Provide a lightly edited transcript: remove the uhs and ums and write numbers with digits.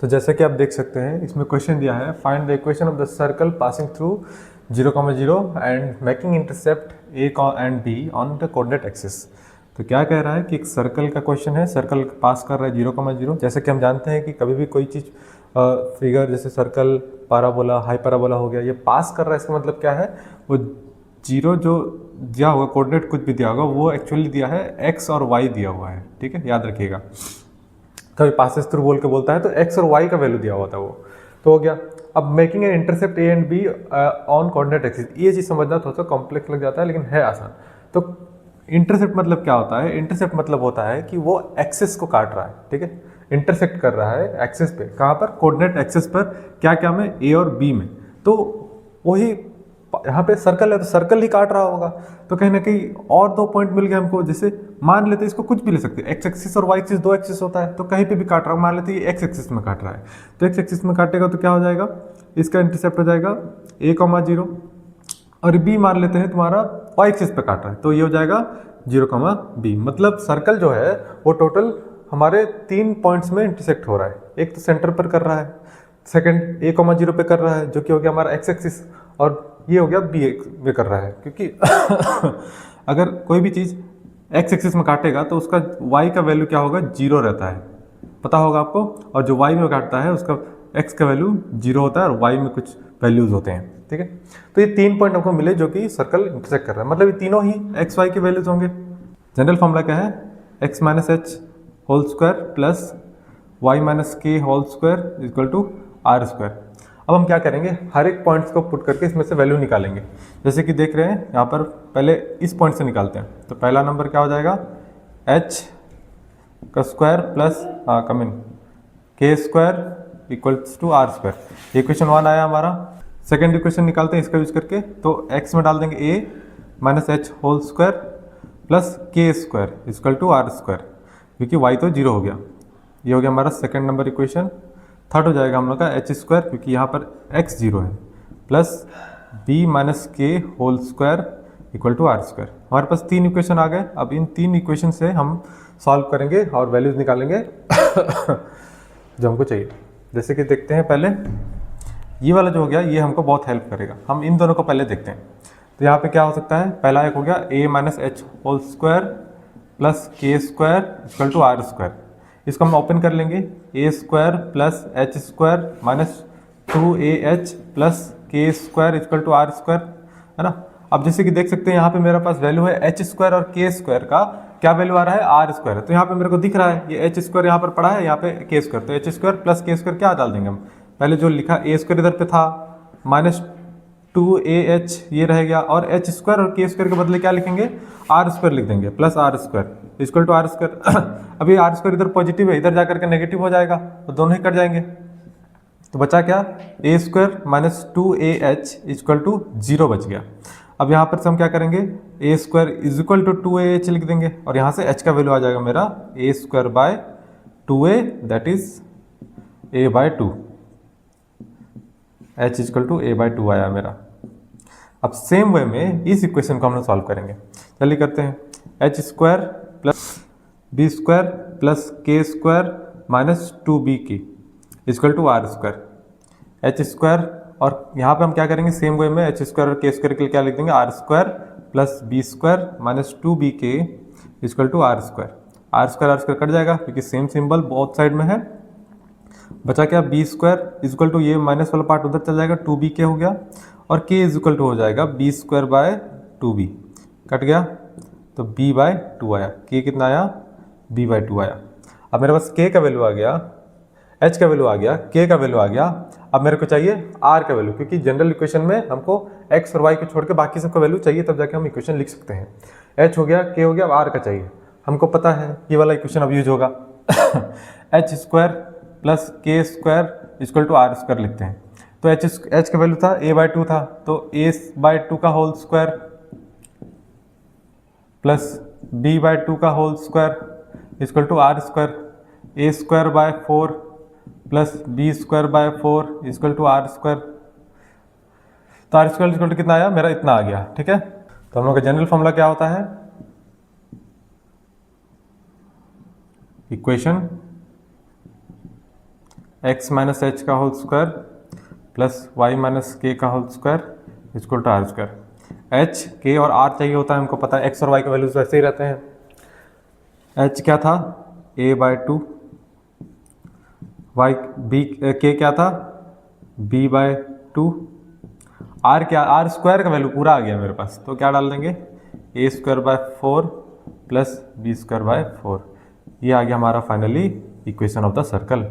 तो जैसे कि आप देख सकते हैं इसमें क्वेश्चन दिया है, find the equation of the circle passing through 0,0 and making intercept A and be on the coordinate axis. तो क्या कह रहा है कि एक सर्कल का क्वेश्चन है, सर्कल पास कर रहा है 0,0। जैसे कि हम जानते हैं कि कभी भी कोई चीज़ फिगर जैसे सर्कल, पाराबोला, हाइपराबोला हो गया, ये पास कर रहा है, इसका मतलब क्या है, वो जीरो जो दिया होगा, कोऑर्डिनेट कुछ भी दिया होगा, वो एक्चुअली दिया है एक्स और वाई दिया हुआ है। ठीक है, याद रखिएगा। कभी पासेस थ्रू बोल के बोलता है तो एक्स और वाई का वैल्यू दिया हुआ था वो, तो हो गया। अब making an intercept A and be on coordinate axis, ये चीज़ समझना थोड़ा सा कॉम्प्लेक्स लग जाता है लेकिन है आसान। तो इंटरसेप्ट मतलब क्या होता है? इंटरसेप्ट मतलब होता है कि वो एक्सिस को काट रहा है। ठीक है, इंटरसेक्ट कर रहा है एक्सिस पे, कहाँ पर? कोऑर्डिनेट एक्सिस पर। क्या क्या में? ए और बी में। तो वही यहाँ पे सर्कल है तो सर्कल ही काट रहा होगा। तो कहीं ना कहीं और दो पॉइंट मिल गए हमको। जैसे मान लेते इसको कुछ भी ले सकते हैं, एक्स एक्सिस और वाई एक्सिस, दो एक्सिस होता है तो कहीं पे भी काट रहा हूँ। मान लेते ये एक्स एक्सिस में काट रहा है, तो एक्स एक्सिस में काटेगा तो क्या हो जाएगा, इसका इंटरसेप्ट हो जाएगा a,0 और बी मान लेते हैं तुम्हारा वाई एक्सिस पे काट रहा है तो ये हो जाएगा 0,b। मतलब सर्कल जो है वो टोटल हमारे 3 पॉइंट्स में इंटरसेक्ट हो रहा है। एक तो सेंटर पर कर रहा है, सेकंड a,0 पे कर रहा है जो कि हो गया हमारा एक्स एक्सिस, और ये हो गया बी में कर रहा है। क्योंकि अगर कोई भी चीज़ एक्स एक्सिस में काटेगा तो उसका वाई का वैल्यू क्या होगा, 0 रहता है, पता होगा आपको। और जो वाई में काटता है उसका एक्स का वैल्यू 0 होता है और वाई में कुछ वैल्यूज होते हैं। ठीक है, तो ये 3 पॉइंट हमको मिले जो कि सर्कल इंटरसेक्ट कर रहा है, मतलब ये तीनों ही एक्स वाई के वैल्यूज होंगे। जनरल फॉर्मूला क्या है, x minus h whole square plus Y minus के whole square equal to are square. अब हम क्या करेंगे, हर एक पॉइंट्स को पुट करके इसमें से वैल्यू निकालेंगे। जैसे कि देख रहे हैं यहाँ पर, पहले इस पॉइंट से निकालते हैं। तो पहला नंबर क्या हो जाएगा, h का स्क्वायर प्लस कमिन के square equals to are square. Equation 1 आया हमारा। सेकेंड इक्वेशन निकालते हैं इसका यूज करके, तो x में डाल देंगे a minus h whole square plus के square equal to are square, क्योंकि y तो 0 हो गया। ये हो गया हमारा सेकेंड नंबर इक्वेशन। थर्ड हो जाएगा हम लोग का एच स्क्वायर, क्योंकि यहाँ पर x 0 है, प्लस b माइनस के whole square equal to are square. हमारे पास 3 इक्वेशन आ गए। अब इन 3 इक्वेशन से हम सॉल्व करेंगे और वैल्यूज निकालेंगे जो हमको चाहिए। जैसे कि देखते हैं, पहले ये वाला जो हो गया ये हमको बहुत हेल्प करेगा। हम इन दोनों को पहले देखते हैं। तो यहाँ पे क्या हो सकता है, पहला एक हो गया a minus h whole square plus के square equal to are square. इसको हम ओपन कर लेंगे, a square plus h square minus 2ah plus के square equal to are square, है ना। अब जैसे कि देख सकते हैं यहाँ पे मेरे पास वैल्यू है एच स्क्वायर और के स्क्वायर का क्या वैल्यू आ रहा है, आर स्क्वायर। तो यहाँ पे मेरे को दिख रहा है ये एच स्क्वायर यहाँ पर पड़ा है, यहाँ पे के स्क्वायर, तो एच स्क्वायर प्लस के स्क्वायर क्या डाल देंगे हम, पहले जो लिखा ए स्क्वायर इधर पे था माइनस 2ah ये रह गया, और एच स्क्वायर और के स्क्वायर के बदले क्या लिखेंगे, आर स्क्वायर लिख देंगे, plus R square equal to are square. अभी आर स्क्वायर इधर पॉजिटिव है, इधर जाकर के नेगेटिव हो जाएगा तो दोनों ही कट जाएंगे। तो बचा क्या, a square minus 2ah equal to 0 बच गया। अब यहाँ पर से हम क्या करेंगे, a square is equal to 2ah लिख देंगे, और यहाँ से h का वैल्यू आ जाएगा मेरा a square by 2a, that is a by 2, h equal to a by 2 आया मेरा। अब सेम वे में इस इक्वेशन को हम लोग सॉल्व करेंगे। चलिए करते हैं, H square plus B square plus के स्क्वायर माइनस 2b की equal to are square. H square, और यहाँ पे हम क्या करेंगे, सेम वे में एच स्क्वायर और के स्क्वायर के लिए क्या लिख देंगे, R square plus B square minus 2b K equal to are square. R square cut जाएगा क्योंकि सेम सिंबल बोथ साइड में है। बचा क्या, बी स्क्वायर इक्वल टू, ये माइनस वाला पार्ट उधर चल जाएगा, 2b के हो गया, और k इक्वल टू हो जाएगा B square by 2b, cut गया तो b बाय 2 आया। k कितना आया, b बाय 2 आया। अब मेरे पास k का वैल्यू आ गया, h का वैल्यू आ गया, k का वैल्यू आ गया। अब मेरे को चाहिए r का वैल्यू, क्योंकि जनरल इक्वेशन में हमको x और y को छोड़ के बाकी सबका वैल्यू चाहिए, तब जाके हम इक्वेशन लिख सकते हैं। h हो गया, k हो गया, अब r का चाहिए। हमको पता है ये वाला इक्वेशन अब यूज होगा एच स्क्वायर प्लस के square equal to are square लिखते हैं। तो h का वैल्यू था a बाय 2 था, तो a बाय 2 का whole square plus b by 2 का whole square equal to are square, a square by 4 plus b square by 4 equal to are square. तो आर स्क्वायर इक्वल टू कितना आया, मेरा इतना आ गया। ठीक है, तो हम लोग का जनरल फॉर्मूला क्या होता है, इक्वेशन एक्स माइनस एच का whole square plus Y minus K का whole square equal to are square. H K और आर चाहिए होता है, हमको पता है एक्स और वाई के वैल्यूज वैसे ही रहते हैं। एच क्या था a/2, वाई बी के क्या था b/2, आर क्या आर स्क्वायर का वैल्यू पूरा आ गया मेरे पास, तो क्या डाल देंगे a² 4 प्लस b² 4। ये आ गया हमारा finally equation of the circle.